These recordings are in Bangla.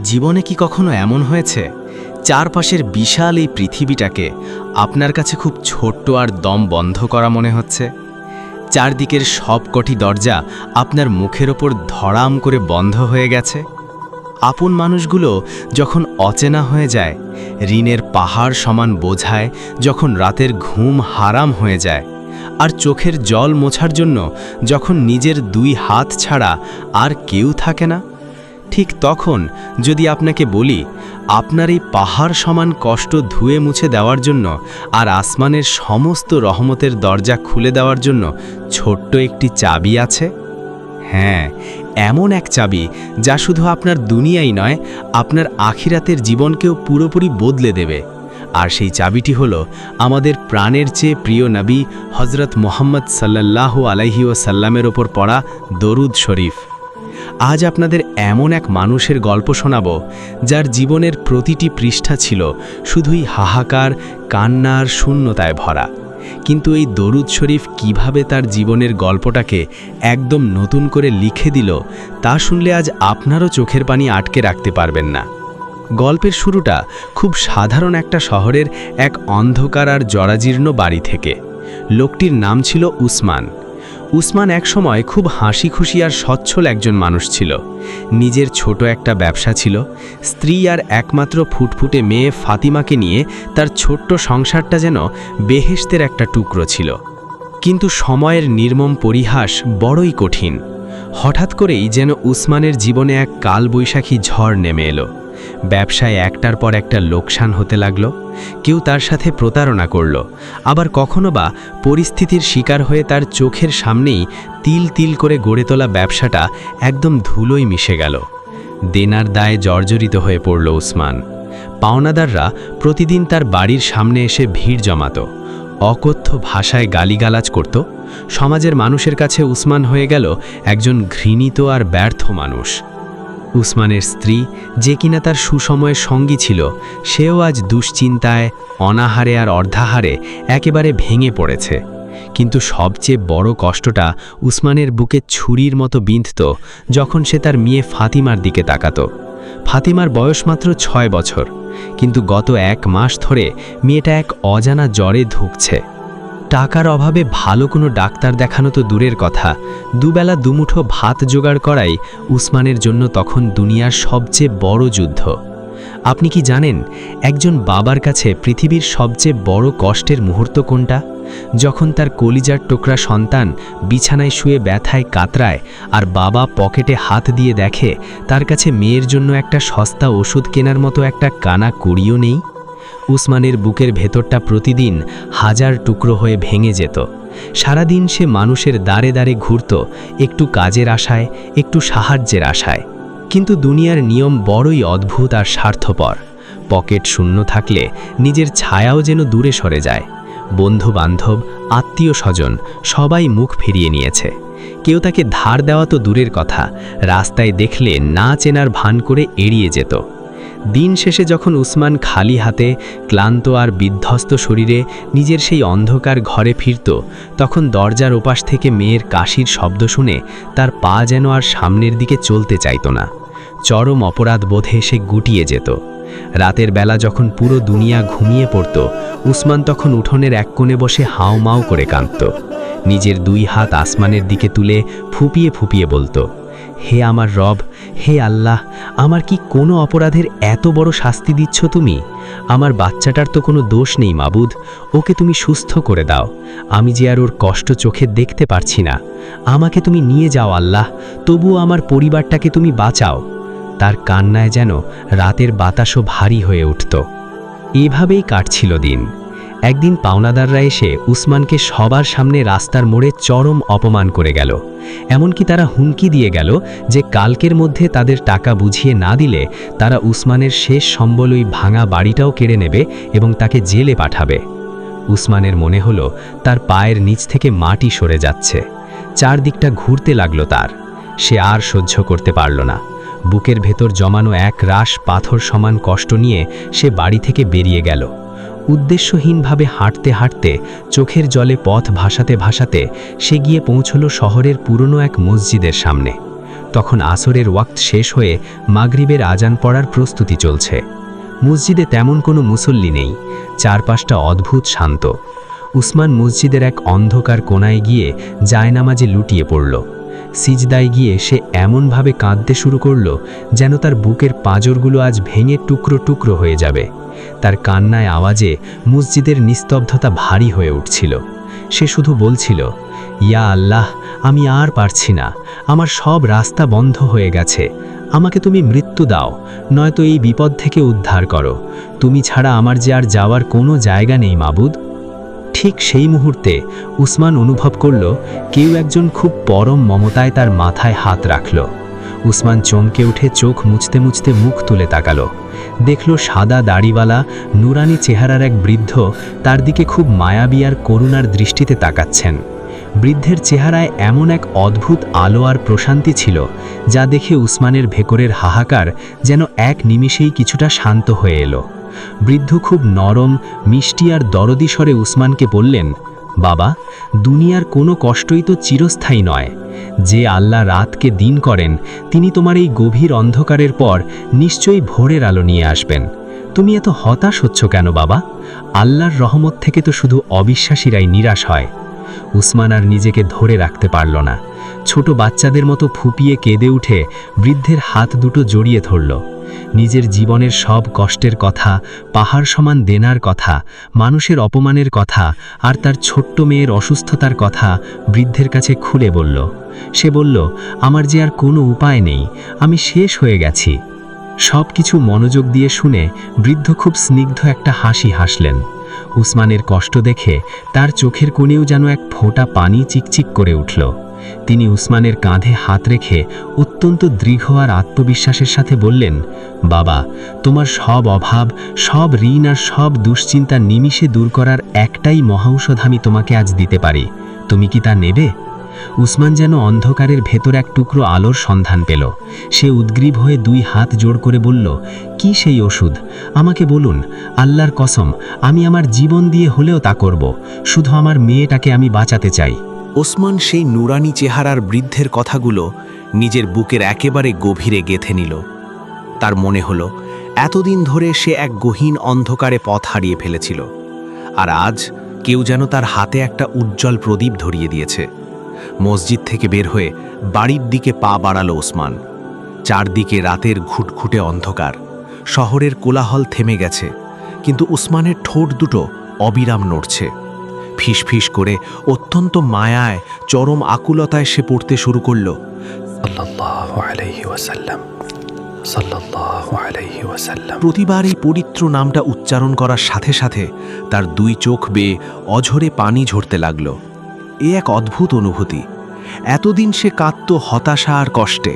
জীবনে কি কখনো এমন হয়েছে চারপাশের বিশাল এই পৃথিবীটাকে আপনার কাছে খুব ছোট্ট আর দম বন্ধ করা মনে হচ্ছে? চারদিকের সবকটি দরজা আপনার মুখের ওপর ধড়াম করে বন্ধ হয়ে গেছে? আপন মানুষগুলো যখন অচেনা হয়ে যায়, ঋণের পাহাড় সমান বোঝায় যখন রাতের ঘুম হারাম হয়ে যায়, আর চোখের জল মোছার জন্য যখন নিজের দুই হাত ছাড়া আর কেউ থাকে না, ঠিক তখন যদি আপনাকে বলি আপনার এই পাহাড় সমান কষ্ট ধুয়ে মুছে দেওয়ার জন্য আর আসমানের সমস্ত রহমতের দরজা খুলে দেওয়ার জন্য ছোট্ট একটি চাবি আছে। হ্যাঁ, এমন এক চাবি যা শুধু আপনার দুনিয়াই নয়, আপনার আখিরাতের জীবনকেও পুরোপুরি বদলে দেবে। আর সেই চাবিটি হলো আমাদের প্রাণের চেয়ে প্রিয় নবী হজরত মুহাম্মদ সাল্লাল্লাহু আলাইহি ওয়াসাল্লামের ওপর পড়া দরুদ শরীফ। আজ আপনাদের এমন এক মানুষের গল্প শোনাব যার জীবনের প্রতিটি পৃষ্ঠা ছিল শুধুই হাহাকার, কান্নার শূন্যতায় ভরা, কিন্তু এই দরুদ শরীফ কিভাবে তার জীবনের গল্পটাকে একদম নতুন করে লিখে দিল তা শুনলে আজ আপনারও চোখের পানি আটকে রাখতে পারবেন না। গল্পের শুরুটা খুব সাধারণ একটা শহরের এক অন্ধকার আর জরাজীর্ণ বাড়ি থেকে। লোকটির নাম ছিল উসমান। উসমান একসময় খুব হাসি খুশি আর সচ্ছল একজন মানুষ ছিল। নিজের ছোট একটা ব্যবসা ছিল, স্ত্রী আর একমাত্র ফুটফুটে মেয়ে ফাতিমাকে নিয়ে তার ছোট্ট সংসারটা যেন বেহেশতের একটা টুকরো ছিল। কিন্তু সময়ের নির্মম পরিহাস বড়ই কঠিন। হঠাৎ করেই যেন উসমানের জীবনে এক কালবৈশাখী ঝড় নেমে এলো। ব্যবসায় একটার পর একটা লোকসান হতে লাগলো। কেউ তার সাথে প্রতারণা করল, আবার কখনো বা পরিস্থিতির শিকার হয়ে তার চোখের সামনেই তিল তিল করে গড়ে তোলা ব্যবসাটা একদম ধুলোয় মিশে গেল। দেনার দায়ে জর্জরিত হয়ে পড়ল উসমান। পাওনাদাররা প্রতিদিন তার বাড়ির সামনে এসে ভিড় জমাত, অকথ্য ভাষায় গালিগালাজ করত। সমাজের মানুষের কাছে উসমান হয়ে গেল একজন ঘৃণিত আর ব্যর্থ মানুষ। উসমানের স্ত্রী, যে কিনা তার সুসময়ের সঙ্গী ছিল, সেও আজ দুশ্চিন্তায়, অনাহারে আর অর্ধাহারে একেবারে ভেঙে পড়েছে। কিন্তু সবচেয়ে বড় কষ্টটা উসমানের বুকে ছুরির মতো বিঁধত যখন সে তার মেয়ে ফাতিমার দিকে তাকাত। ফাতিমার বয়স মাত্র 6 বছর, কিন্তু গত 1 মাস ধরে মেয়েটা এক অজানা জ্বরে ধুঁকছে। টাকার অভাবে ভালো কোনো ডাক্তার দেখানো তো দূরের কথা, দুবেলা দুমুঠো ভাত জোগাড় করাই উসমানের জন্য তখন দুনিয়ার সবচেয়ে বড় যুদ্ধ। আপনি কি জানেন একজন বাবার কাছে পৃথিবীর সবচেয়ে বড় কষ্টের মুহূর্ত কোনটা? যখন তার কলিজার টুকরা সন্তান বিছানায় শুয়ে ব্যথায় কাতরায় আর বাবা পকেটে হাত দিয়ে দেখে তার কাছে মেয়ের জন্য একটা সস্তা ওষুধ কেনার মতো একটা কানা কুড়িও নেই। উসমানের বুকের ভেতরটা প্রতিদিন হাজার টুকরো হয়ে ভেঙে যেত। সারাদিন সে মানুষের দ্বারে দ্বারে ঘুরত, একটু কাজের আশায়, একটু সাহায্যের আশায়। কিন্তু দুনিয়ার নিয়ম বড়ই অদ্ভুত আর স্বার্থপর। পকেট শূন্য থাকলে নিজের ছায়াও যেন দূরে সরে যায়। বন্ধু বান্ধব, আত্মীয় স্বজন সবাই মুখ ফিরিয়ে নিয়েছে। কেউ তাকে ধার দেওয়া তো দূরের কথা, রাস্তায় দেখলে না চেনার ভান করে এড়িয়ে যেত। দিন শেষে যখন উসমান খালি হাতে, ক্লান্ত আর বিধ্বস্ত শরীরে নিজের সেই অন্ধকার ঘরে ফিরত, তখন দরজার ওপাশ থেকে মেয়ের কাশির শব্দ শুনে তার পা যেন আর সামনের দিকে চলতে চাইত না। চরম অপরাধ বোধে সে গুটিয়ে যেত। রাতের বেলা যখন পুরো দুনিয়া ঘুমিয়ে পড়ত, উসমান তখন উঠোনের এক কোণে বসে হাউমাউ করে কাঁদত। নিজের 2 হাত আসমানের দিকে তুলে ফুপিয়ে ফুপিয়ে বলতো, হে আমার রব, হে আল্লাহ, আমার কি কোনো অপরাধের এত বড় শাস্তি দিচ্ছ তুমি? আমার বাচ্চাটার তো কোনো দোষ নেই মাবুদ, ওকে তুমি সুস্থ করে দাও। আমি যে আর ওর কষ্ট চোখে দেখতে পারছি না। আমাকে তুমি নিয়ে যাও আল্লাহ, তবুও আমার পরিবারটাকে তুমি বাঁচাও। তার কান্নায় যেন রাতের বাতাসও ভারী হয়ে উঠত। এভাবেই কাটছিল দিন। একদিন পাওনাদাররা এসে উসমানকে সবার সামনে রাস্তার মোড়ে চরম অপমান করে গেল। এমনকি তারা হুমকি দিয়ে গেল যে কালকের মধ্যে তাদের টাকা বুঝিয়ে না দিলে তারা উসমানের শেষ সম্বল ওই ভাঙা বাড়িটাও কেড়ে নেবে এবং তাকে জেলে পাঠাবে। উসমানের মনে হলো তার পায়ের নিচ থেকে মাটি সরে যাচ্ছে। চারদিকটা ঘুরতে লাগলো তার। সে আর সহ্য করতে পারল না। বুকের ভেতর জমানো এক রাশ পাথর সমান কষ্ট নিয়ে সে বাড়ি থেকে বেরিয়ে গেল। উদ্দেশ্যহীনভাবে হাঁটতে হাঁটতে, চোখের জলে পথ ভাসাতে ভাসাতে সে গিয়ে পৌঁছল শহরের পুরনো এক মসজিদের সামনে। তখন আসরের ওয়াক্ত শেষ হয়ে মাগরিবের আজান পড়ার প্রস্তুতি চলছে। মসজিদে তেমন কোনো মুসল্লি নেই, চারপাশটা অদ্ভুত শান্ত। উসমান মসজিদের এক অন্ধকার কোণায় গিয়ে জায়নামাজে লুটিয়ে পড়ল। সিজদায় গিয়ে সে এমনভাবে কাঁদতে শুরু করল যেন তার বুকের পাঁজরগুলো আজ ভেঙে টুকরো টুকরো হয়ে যাবে। তার কান্নায় আওয়াজে মসজিদের নিস্তব্ধতা ভারী হয়ে উঠছিল। সে শুধু বলছিল, ইয়া আল্লাহ, আমি আর পারছি না, আমার সব রাস্তা বন্ধ হয়ে গেছে, আমাকে তুমি মৃত্যু দাও, নয়তো এই বিপদ থেকে উদ্ধার করো, তুমি ছাড়া আমার যে আর যাওয়ার কোনো জায়গা নেই মাবুদ। ঠিক সেই মুহূর্তে উসমান অনুভব করল কেউ একজন খুব পরম মমতায় তার মাথায় হাত রাখল। উসমান চমকে উঠে চোখ মুছতে মুছতে মুখ তুলে তাকালো। দেখল সাদা দাড়িওয়ালা নুরানি চেহারার এক বৃদ্ধ তার দিকে খুব মায়াবী আর করুণার দৃষ্টিতে তাকাচ্ছেন। বৃদ্ধের চেহারায় এমন এক অদ্ভুত আলো আর প্রশান্তি ছিল যা দেখে উসমানের ভেতরের হাহাকার যেন এক নিমিষেই কিছুটা শান্ত হয়ে এলো। বৃদ্ধ খুব নরম, মিষ্টি আর দরদি স্বরে উসমানকে বললেন, বাবা, দুনিয়ার কোনো কষ্টই তো চিরস্থায়ী নয়। যে আল্লাহ রাতকে দিন করেন, তিনি তোমার এই গভীর অন্ধকারের পর নিশ্চয়ই ভোরের আলো নিয়ে আসবেন। তুমি এত হতাশ হচ্ছ কেন বাবা? আল্লাহর রহমত থেকে তো শুধু অবিশ্বাসীরাই নিরাশ হয়। উসমান আর নিজেকে ধরে রাখতে পারল না। ছোট বাচ্চাদের মতো ফুপিয়ে কেঁদে উঠে বৃদ্ধের হাত দুটো জড়িয়ে ধরল। নিজের জীবনের সব কষ্টের কথা, পাহাড় সমান দেনার কথা, মানুষের অপমানের কথা আর তার ছোট্ট মেয়ের অসুস্থতার কথা বৃদ্ধের কাছে খুলে বলল। সে বলল, আমার যে আর কোনো উপায় নেই, আমি শেষ হয়ে গেছি। সব কিছু মনোযোগ দিয়ে শুনে বৃদ্ধ খুব স্নিগ্ধ একটা হাসি হাসলেন। উসমানের কষ্ট দেখে তার চোখের কোণেও যেন এক ফোঁটা পানি চিকচিক করে উঠল। তিনি উসমানের কাঁধে হাত রেখে অত্যন্ত দৃঢ় আর আত্মবিশ্বাসের সাথে বললেন, বাবা, তোমার সব অভাব, সব ঋণ আর সব দুশ্চিন্তা নিমিষে দূর করার একটাই মহাঔষধ আমি তোমাকে আজ দিতে পারি। তুমি কি তা নেবে? উসমান যেন অন্ধকারের ভেতর এক টুকরো আলোর সন্ধান পেল। সে উদ্গ্রীব হয়ে দুই হাত জোড় করে বলল, কি সেই ওষুধ? আমাকে বলুন, আল্লাহর কসম, আমি আমার জীবন দিয়ে হলেও তা করব। শুধু আমার মেয়েটাকে আমি বাঁচাতে চাই। ওসমান সেই নুরানি চেহারার বৃদ্ধের কথাগুলো নিজের বুকের একেবারে গভীরে গেঁথে নিল। তার মনে হলো এতদিন ধরে সে এক গহীন অন্ধকারে পথ হারিয়ে ফেলেছিল, আর আজ কেউ যেন তার হাতে একটা উজ্জ্বল প্রদীপ ধরিয়ে দিয়েছে। মসজিদ থেকে বের হয়ে বাড়ির দিকে পা বাড়ালো ওসমান। চারদিকে রাতের ঘুটঘুটে অন্ধকার, শহরের কোলাহল থেমে গেছে, কিন্তু উসমানের ঠোঁট দুটো অবিরাম নড়ছে। ফিসফিস করে অত্যন্ত মায়ায়, চরম আকুলতায় সে পড়তে শুরু করল, সাল্লাল্লাহু আলাইহি ওয়াসাল্লাম, সাল্লাল্লাহু আলাইহি ওয়াসাল্লাম। প্রতিবার এই পবিত্র নামটা উচ্চারণ করার সাথে সাথে তার দুই চোখ বেয়ে অঝরে পানি ঝরতে লাগল। এ এক অদ্ভুত অনুভূতি। এতদিন সে কাঁদত হতাশা আর কষ্টে,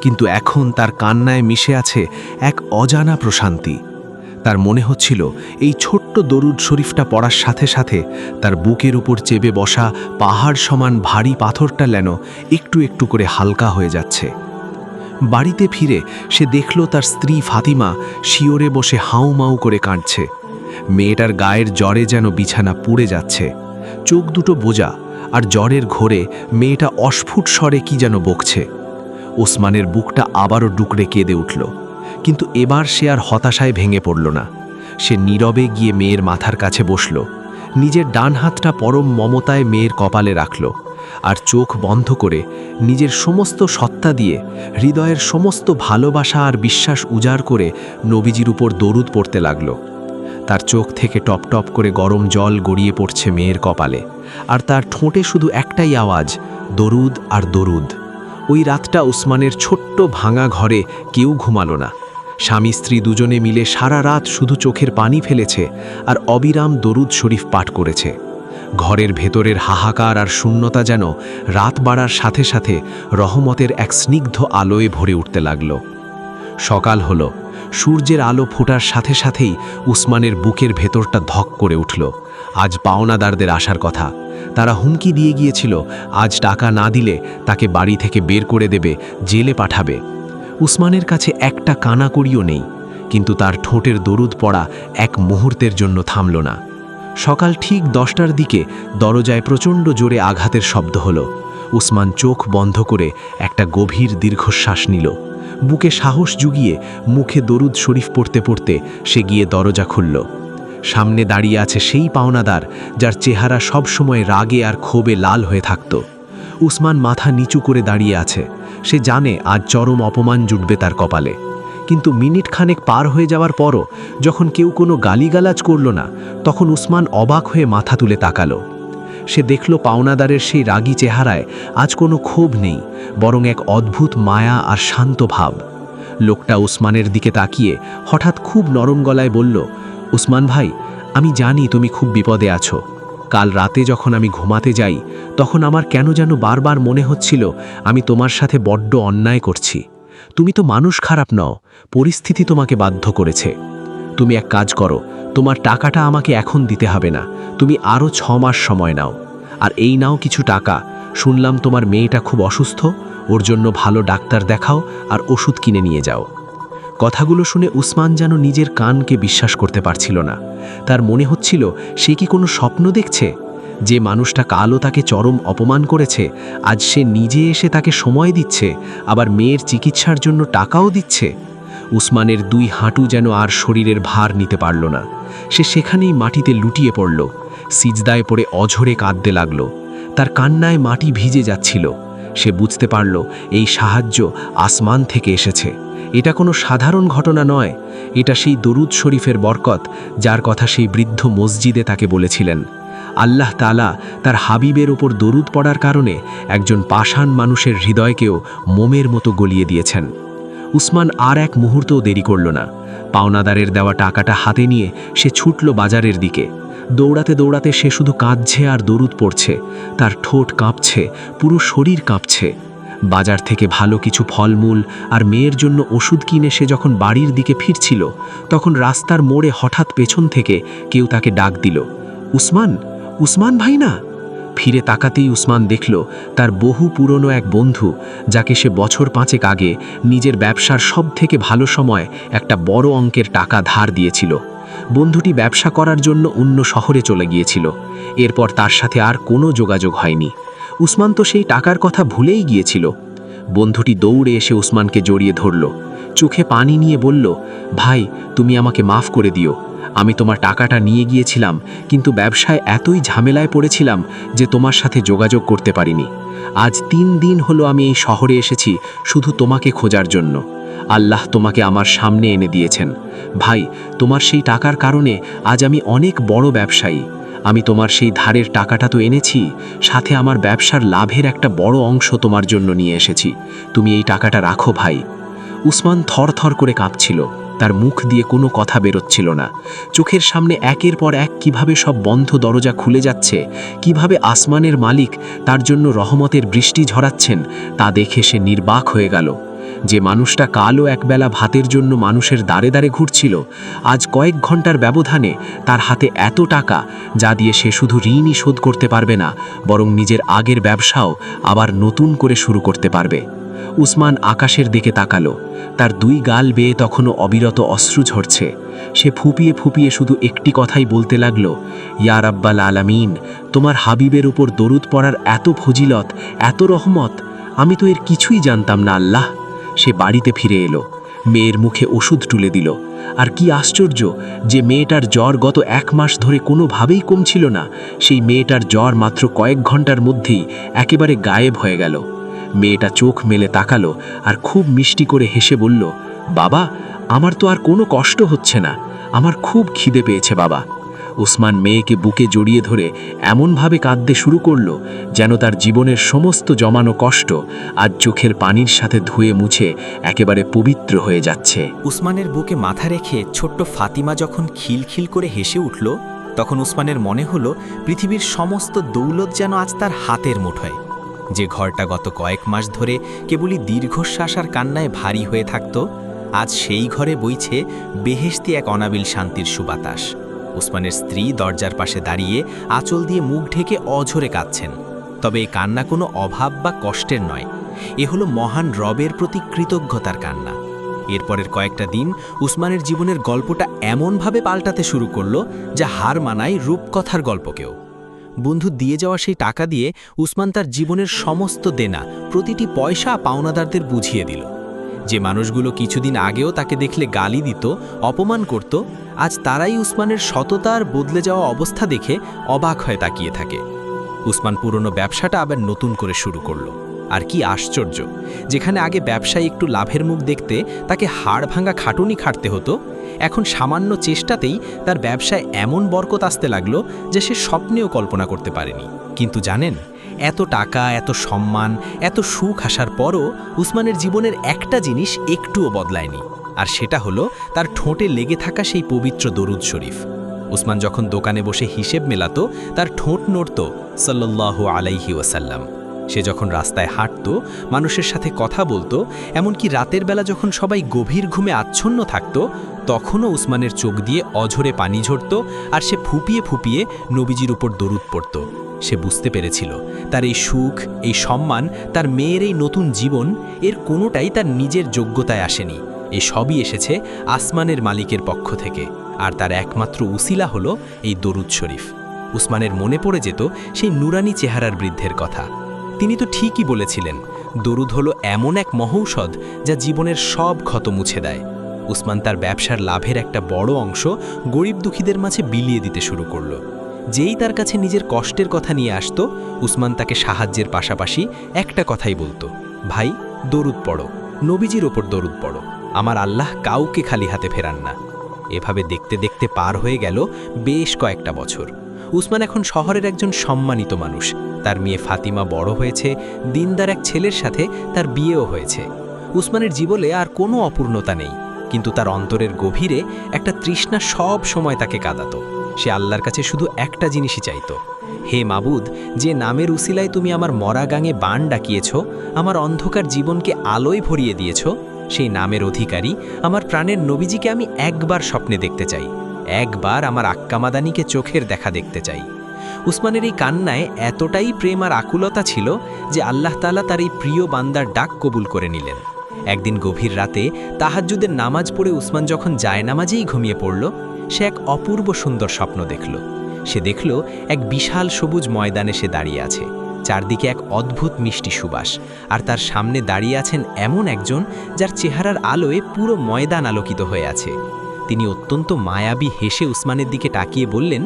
কিন্তু এখন তার কান্নায় মিশে আছে এক অজানা প্রশান্তি। তার মনে হচ্ছিল এই ছোট্ট দরুদ শরীফটা পড়ার সাথে সাথে তার বুকের উপর চেপে বসা পাহাড় সমান ভারী পাথরটা যেন একটু একটু করে হালকা হয়ে যাচ্ছে। বাড়িতে ফিরে সে দেখল তার স্ত্রী ফাতিমা শিওরে বসে হাউমাউ করে কাঁদছে। মেয়েটার গায়ের জ্বরে যেন বিছানা পুড়ে যাচ্ছে। চোখ দুটো বোজা, আর জ্বরের ঘোরে মেয়েটা অস্ফুট স্বরে কি যেন বকছে। ওসমানের বুকটা আবারও ডুকরে কেঁদে উঠল, কিন্তু এবার সে আর হতাশায় ভেঙে পড়ল না। সে নীরবে গিয়ে মেয়ের মাথার কাছে বসল, নিজের ডান হাতটা পরম মমতায় মেয়ের কপালে রাখল, আর চোখ বন্ধ করে নিজের সমস্ত সত্তা দিয়ে, হৃদয়ের সমস্ত ভালোবাসা আর বিশ্বাস উজাড় করে নবীজির উপর দরুদ পড়তে লাগল। তার চোখ থেকে টপ টপ করে গরম জল গড়িয়ে পড়ছে মেয়ের কপালে, আর তার ঠোঁটে শুধু একটাই আওয়াজ, দরুদ আর দরুদ। ওই রাতটা উসমানের ছোট্ট ভাঙা ঘরে কেউ ঘুমালো না। স্বামী স্ত্রী দুজনে মিলে সারা রাত শুধু চোখের পানি ফেলেছে আর অবিরাম দরুদ শরীফ পাঠ করেছে। ঘরের ভেতরের হাহাকার আর শূন্যতা যেন রাত বাড়ার সাথে সাথে রহমতের এক স্নিগ্ধ আলোয় ভরে উঠতে লাগল। সকাল হলো। সূর্যের আলো ফোটার সাথে সাথেই উসমানের বুকের ভেতরটা ধক করে উঠল। আজ পাওনাদারদের আসার কথা। তারা হুমকি দিয়ে গিয়েছিল, আজ টাকা না দিলে তাকে বাড়ি থেকে বের করে দেবে, জেলে পাঠাবে। উসমানের কাছে একটা কানাকড়িও নেই, কিন্তু তার ঠোঁটের দরুদ পড়া এক মুহূর্তের জন্য থামল না। সকাল ঠিক 10টার দিকে দরজায় প্রচণ্ড জোরে আঘাতের শব্দ হলো। উসমান চোখ বন্ধ করে একটা গভীর দীর্ঘশ্বাস নিল। বুকে সাহস জুগিয়ে মুখে দরুদ শরীফ পড়তে পড়তে সে গিয়ে দরজা খুলল। সামনে দাঁড়িয়ে আছে সেই পাওনাদার যার চেহারা সবসময় রাগে আর ক্ষোভে লাল হয়ে থাকত। উসমান মাথা নিচু করে দাঁড়িয়ে আছে। সে জানে আজ চরম অপমান জুটবে তার কপালে। কিন্তু মিনিট খানেক পার হয়ে যাওয়ার পরও যখন কেউ কোনো গালিগালাজ করল না, তখন উসমান অবাক হয়ে মাথা তুলে তাকালো। সে দেখল পাওনাদারের সেই রাগী চেহারায় আজ কোনো ক্ষোভ নেই, বরং এক অদ্ভুত মায়া আর শান্ত ভাব। লোকটা উসমানের দিকে তাকিয়ে হঠাৎ খুব নরম গলায় বলল, উসমান ভাই, আমি জানি তুমি খুব বিপদে আছো। কাল রাতে যখন আমি ঘুমাতে যাই, তখন আমার কেন যেন বারবার মনে হচ্ছিল আমি তোমার সাথে বড্ড অন্যায় করছি। তুমি তো মানুষ খারাপ নও, পরিস্থিতি তোমাকে বাধ্য করেছে। তুমি এক কাজ করো, তোমার টাকাটা আমাকে এখন দিতে হবে না, তুমি আরও 6 মাস সময় নাও। আর এই নাও কিছু টাকা, শুনলাম তোমার মেয়েটা খুব অসুস্থ, ওর জন্য ভালো ডাক্তার দেখাও আর ওষুধ কিনে নিয়ে যাও। কথাগুলো শুনে উসমান যেন নিজের কানকে বিশ্বাস করতে পারছিল না। তার মনে হচ্ছিল সে কি কোনো স্বপ্ন দেখছে? যে মানুষটা কালও তাকে চরম অপমান করেছে, আজ সে নিজে এসে তাকে সময় দিচ্ছে, আবার মেয়ের চিকিৎসার জন্য টাকাও দিচ্ছে। উসমানের 2 হাঁটু যেন আর শরীরের ভার নিতে পারল না। সে সেখানেই মাটিতে লুটিয়ে পড়ল, সিজদায় পড়ে অঝরে কাঁদতে লাগল। তার কান্নায় মাটি ভিজে যাচ্ছিল। সে বুঝতে পারল এই সাহায্য আসমান থেকে এসেছে। এটা কোনো সাধারণ ঘটনা নয়, এটা সেই দরুদ শরীফের বরকত যার কথা সেই বৃদ্ধ মসজিদে তাকে বলেছিলেন। আল্লাহ তাআলা তার হাবিবের ওপর দরুদ পড়ার কারণে একজন পাষাণ মানুষের হৃদয়কেও মোমের মতো গলিয়ে দিয়েছেন। উসমান আর এক মুহূর্তও দেরি করল না। পাওনাদারের দেওয়া টাকাটা হাতে নিয়ে সে ছুটল বাজারের দিকে। দৌড়াতে দৌড়াতে সে শুধু কাঁদছে আর দরুদ পড়ছে। তার ঠোঁট কাঁপছে, পুরো শরীর কাঁপছে। বাজার থেকে ভালো কিছু ফলমূল আর মেয়ের জন্য ওষুধ কিনে সে যখন বাড়ির দিকে ফিরছিল, তখন রাস্তার মোড়ে হঠাৎ পেছন থেকে কেউ তাকে ডাক দিল, উসমান, উসমান ভাই না? ফিরে তাকাতেই উসমান দেখল তার বহু পুরনো এক বন্ধু, যাকে সে বছর 5 আগে নিজের ব্যবসার সবথেকে ভালো সময় একটা বড় অঙ্কের টাকা ধার দিয়েছিল। বন্ধুটি ব্যবসা করার জন্য অন্য শহরে চলে গিয়েছিল। এরপর তার সাথে আর কোনো যোগাযোগ হয়নি। উসমান তো সেই টাকার কথা ভুলেই গিয়েছিল। বন্ধুটি দৌড়ে এসে উসমানকে জড়িয়ে ধরল, চোখে পানি নিয়ে বলল, ভাই, তুমি আমাকে মাফ করে দিও। আমি তোমার টাকাটা নিয়ে গিয়েছিলাম, কিন্তু ব্যবসায় এতই ঝামেলায় পড়েছিলাম যে তোমার সাথে যোগাযোগ করতে পারিনি। আজ 3 দিন হলো আমি এই শহরে এসেছি শুধু তোমাকে খোঁজার জন্য। আল্লাহ তোমাকে আমার সামনে এনে দিয়েছেন। ভাই, তোমার সেই টাকার কারণে আজ আমি অনেক বড় ব্যবসায়ী। আমি তোমার সেই ধারের টাকাটা তো এনেছি, সাথে আমার ব্যবসার লাভের একটা বড় অংশ তোমার জন্য নিয়ে এসেছি। তুমি এই টাকাটা রাখো ভাই। উসমান থরথর করে কাঁপছিল। তার মুখ দিয়ে কোনো কথা বেরোচ্ছিল না। চোখের সামনে একের পর এক কিভাবে সব বন্ধ দরজা খুলে যাচ্ছে, কিভাবে আসমানের মালিক তার জন্য রহমতের বৃষ্টি ঝরাচ্ছেন, তা দেখে সে নির্বাক হয়ে গেল। যে মানুষটা কালও একবেলা ভাতের জন্য মানুষের দাঁড়ে দাঁড়ে ঘুরছিল, আজ কয়েক ঘন্টার ব্যবধানে তার হাতে এত টাকা, যা দিয়ে সে শুধু ঋণই শোধ করতে পারবে না, বরং নিজের আগের ব্যবসাও আবার নতুন করে শুরু করতে পারবে। উসমান আকাশের দিকে তাকালো। তার 2 গাল বেয়ে তখনও অবিরত অশ্রু ঝরছে। সে ফুপিয়ে ফুপিয়ে শুধু একটি কথাই বলতে লাগলো, ইয়া রাব্বাল আলামিন, তোমার হাবিবের উপর দরুদ পড়ার এত ফজিলত, এত রহমত, আমি তো এর কিছুই জানতাম না আল্লাহ। সে বাড়িতে ফিরে এলো, মেয়ের মুখে ওষুধ তুলে দিল। আর কি আশ্চর্য যে মেয়েটার জ্বর গত 1 মাস ধরে কোনোভাবেই কমছিল না, সেই মেয়েটার জ্বর মাত্র কয়েক ঘন্টার মধ্যেই একেবারে গায়েব হয়ে গেল। মেয়েটা চোখ মেলে তাকালো আর খুব মিষ্টি করে হেসে বলল, বাবা, আমার তো আর কোনো কষ্ট হচ্ছে না, আমার খুব খিদে পেয়েছে বাবা। উসমান মেয়েকে বুকে জড়িয়ে ধরে এমনভাবে কাঁদতে শুরু করল যেন তার জীবনের সমস্ত জমানো কষ্ট আজ চোখের পানির সাথে ধুয়ে মুছে একেবারে পবিত্র হয়ে যাচ্ছে। উসমানের বুকে মাথা রেখে ছোট্ট ফাতিমা যখন খিলখিল করে হেসে উঠল, তখন উসমানের মনে হলো পৃথিবীর সমস্ত দৌলত যেন আজ তার হাতের মুঠোয়। যে ঘরটা গত কয়েক মাস ধরে কেবলই দীর্ঘশ্বাস আর কান্নায় ভারী হয়ে থাকত, আজ সেই ঘরে বইছে বেহেশতি এক অনাবিল শান্তির সুবাতাস। উসমানের স্ত্রী দরজার পাশে দাঁড়িয়ে আঁচল দিয়ে মুখ ঢেকে অঝরে কাঁদছেন। তবে এই কান্না কোনো অভাব বা কষ্টের নয়, এ হলো মহান রবের প্রতি কৃতজ্ঞতার কান্না। এরপরের কয়েকটা দিন উসমানের জীবনের গল্পটা এমনভাবে পাল্টাতে শুরু করল যা হার মানায় রূপকথার গল্পকেও। বন্ধু দিয়ে যাওয়া সেই টাকা দিয়ে উসমান তার জীবনের সমস্ত দেনা, প্রতিটি পয়সা পাওনাদারদের বুঝিয়ে দিল। যে মানুষগুলো কিছুদিন আগেও তাকে দেখলে গালি দিত, অপমান করত, আজ তারাই উসমানের সততা আর বদলে যাওয়া অবস্থা দেখে অবাক হয়ে তাকিয়ে থাকে। উসমান পুরনো ব্যবসাটা আবার নতুন করে শুরু করলো। আর কি আশ্চর্য, যেখানে আগে ব্যবসায় একটু লাভের মুখ দেখতে তাকে হাড় ভাঙা খাটুনি খাটতে হতো, এখন সামান্য চেষ্টাতেই তার ব্যবসায় এমন বরকত আসতে লাগলো যে সে স্বপ্নেও কল্পনা করতে পারেনি। কিন্তু জানেন, এত টাকা, এত সম্মান, এত সুখ আসার পরও উসমানের জীবনের একটা জিনিস একটুও বদলায়নি, আর সেটা হলো তার ঠোঁটে লেগে থাকা সেই পবিত্র দরুদ শরীফ। উসমান যখন দোকানে বসে হিসেব মেলাতো, তার ঠোঁট নড়ত সাল্লাল্লাহু আলাইহি ওয়াসাল্লাম। সে যখন রাস্তায় হাঁটত, মানুষের সাথে কথা বলতো, এমনকি রাতের বেলা যখন সবাই গভীর ঘুমে আচ্ছন্ন থাকত, তখনও উসমানের চোখ দিয়ে অঝরে পানি ঝরত, আর সে ফুপিয়ে ফুপিয়ে নবীজির উপর দরুদ পড়ত। সে বুঝতে পেরেছিল তার এই সুখ, এই সম্মান, তার মেয়ের এই নতুন জীবন, এর কোনোটাই তার নিজের যোগ্যতায় আসেনি। এ সবই এসেছে আসমানের মালিকের পক্ষ থেকে, আর তার একমাত্র উসিলা হলো এই দরুদ শরীফ। উসমানের মনে পড়ে যেত সেই নুরানি চেহারার বৃদ্ধের কথা। তিনি তো ঠিকই বলেছিলেন, দরুদ হলো এমন এক মহৌষধ যা জীবনের সব ক্ষত মুছে দেয়। উসমান তার ব্যবসার লাভের একটা বড় অংশ গরিব দুঃখীদের মাঝে বিলিয়ে দিতে শুরু করল। যেই তার কাছে নিজের কষ্টের কথা নিয়ে আসতো, উসমান তাকে সাহায্যের পাশাপাশি একটা কথাই বলতো, ভাই দরুদ পড়ো, নবীজির ওপর দরুদ পড়ো, আমার আল্লাহ কাউকে খালি হাতে ফেরান না। এভাবে দেখতে দেখতে পার হয়ে গেল বেশ কয়েকটা বছর। উসমান এখন শহরের একজন সম্মানিত মানুষ। তার মেয়ে ফাতিমা বড় হয়েছে, দিনদার এক ছেলের সাথে তার বিয়েও হয়েছে। উসমানের জীবনে আর কোনো অপূর্ণতা নেই, কিন্তু তার অন্তরের গভীরে একটা তৃষ্ণা সব সময় তাকে কাঁদাতো। সে আল্লাহর কাছে শুধু একটা জিনিসই চাইত, হে মাবুদ, যে নামের উসিলায় তুমি আমার মরা গাঙে বান ডাকিয়েছ, আমার অন্ধকার জীবনকে আলোয় ভরিয়ে দিয়েছ, সেই নামের অধিকারী আমার প্রাণের নবীজিকে আমি একবার স্বপ্নে দেখতে চাই, একবার আমার আক্কামাদানিকে চোখের দেখা দেখতে চাই। উসমানের এই কান্নায় এতটাই প্রেম আর আকুলতা ছিল যে আল্লাহ তাআলা তার এই প্রিয় বান্দার ডাক কবুল করে নিলেন। একদিন গভীর রাতে তাহাজ্জুদের নামাজ পড়ে উসমান যখন জায়নামাজেই ঘুমিয়ে পড়ল, সে এক অপূর্ব সুন্দর স্বপ্ন দেখল। সে দেখল এক বিশাল সবুজ ময়দানে সে দাঁড়িয়ে আছে, চারদিকে এক অদ্ভুত মিষ্টি সুবাস, আর তার সামনে দাঁড়িয়ে আছেন এমন একজন যার চেহারার আলোয় পুরো ময়দান আলোকিত হয়ে আছে। তিনি অত্যন্ত মায়াবী হেসে উসমানের দিকে তাকিয়ে বললেন,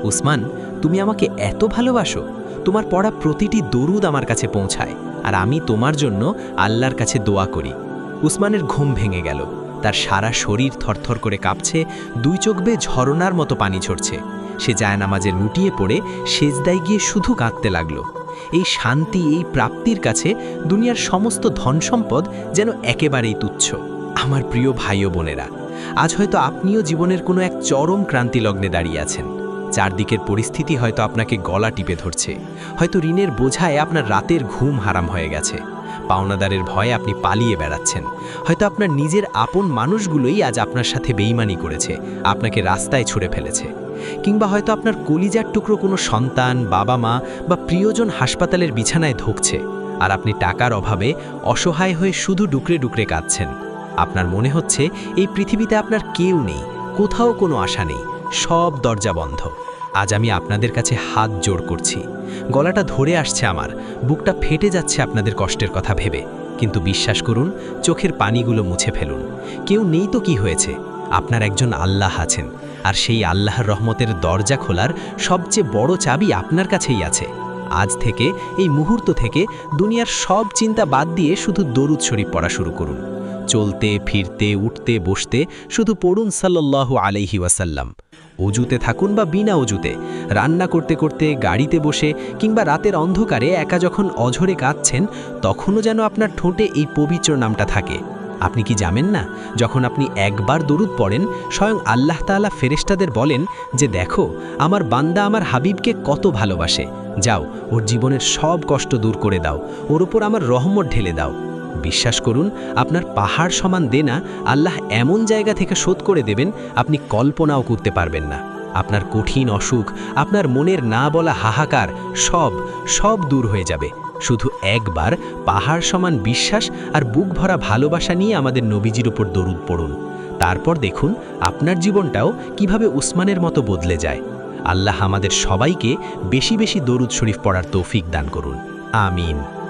উসমান, তুমি আমাকে এত ভালোবাসো, তোমার পড়া প্রতিটি দরুদ আমার কাছে পৌঁছায়, আর আমি তোমার জন্য আল্লাহর কাছে দোয়া করি। উসমানের ঘুম ভেঙে গেল, তার সারা শরীর থরথর করে কাঁপছে, দুই চোখ বেয়ে ঝরনার মতো পানি ঝরছে। সে জায়নামাজে লুটিয়ে পড়ে সেজদায় গিয়ে শুধু কাঁদতে লাগল। এই শান্তি, এই প্রাপ্তির কাছে দুনিয়ার সমস্ত ধন সম্পদ যেন একেবারেই তুচ্ছ। আমার প্রিয় ভাই ও বোনেরা, আজ হয়তো আপনিও জীবনের কোনো এক চরম ক্রান্তিলগ্নে দাঁড়িয়ে আছেন। চারদিকের পরিস্থিতি হয়তো আপনাকে গলা টিপে ধরছে, হয়তো ঋণের বোঝায় আপনার রাতের ঘুম হারাম হয়ে গেছে, পাওনাদারের ভয়ে আপনি পালিয়ে বেড়াচ্ছেন, হয়তো আপনার নিজের আপন মানুষগুলোই আজ আপনার সাথে বেইমানি করেছে, আপনাকে রাস্তায় ছুঁড়ে ফেলেছে, কিংবা হয়তো আপনার কলিজার টুকরো কোনো সন্তান, বাবা মা বা প্রিয়জন হাসপাতালের বিছানায় ধুঁকছে, আর আপনি টাকার অভাবে অসহায় হয়ে শুধু ডুকরে ডুকরে কাঁদছেন। আপনার মনে হচ্ছে এই পৃথিবীতে আপনার কেউ নেই, কোথাও কোনো আশা নেই, সব দরজা বন্ধ। আজ আমি আপনাদের কাছে হাত জোড় করছি, গলাটা ধরে আসছে আমার, বুকটা ফেটে যাচ্ছে আপনাদের কষ্টের কথা ভেবে, কিন্তু বিশ্বাস করুন, চোখের পানিগুলো মুছে ফেলুন। কেউ নেই তো কি হয়েছে, আপনার একজন আল্লাহ আছেন, আর সেই আল্লাহর রহমতের দরজা খোলার সবচেয়ে বড় চাবি আপনার কাছেই আছে। আজ থেকে, এই মুহূর্ত থেকে দুনিয়ার সব চিন্তা বাদ দিয়ে শুধু দরুদ শরীফ পড়া শুরু করুন। চলতে ফিরতে, উঠতে বসতে শুধু পড়ুন সাল্লাল্লাহু আলাইহি ওয়াসাল্লাম। অজুতে থাকুন বা বিনা অজুতে, রান্না করতে করতে, গাড়িতে বসে, কিংবা রাতের অন্ধকারে একা যখন অঝরে কাঁদছেন, তখনও যেন আপনার ঠোঁটে এই পবিত্র নামটা থাকে। আপনি কি জানেন না, যখন আপনি একবার দরুদ পড়েন, স্বয়ং আল্লাহ তাআলা ফেরেশতাদের বলেন যে দেখো, আমার বান্দা আমার হাবিবকে কত ভালোবাসে, যাও ওর জীবনের সব কষ্ট দূর করে দাও, ওর উপর আমার রহমত ঢেলে দাও। বিশ্বাস করুন, আপনার পাহাড় সমান দেনা আল্লাহ এমন জায়গা থেকে শোধ করে দেবেন আপনি কল্পনাও করতে পারবেন না। আপনার কঠিন অসুখ, আপনার মনের না বলা হাহাকার সব দূর হয়ে যাবে। শুধু একবার পাহাড় সমান বিশ্বাস আর বুক ভরা ভালোবাসা নিয়ে আমাদের নবীজির উপর দরুদ পড়ুন। তারপর দেখুন আপনার জীবনটাও কিভাবে উসমানের মতো বদলে যায়। আল্লাহ আমাদের সবাইকে বেশি বেশি দরুদ শরীফ পড়ার তৌফিক দান করুন। আমিন।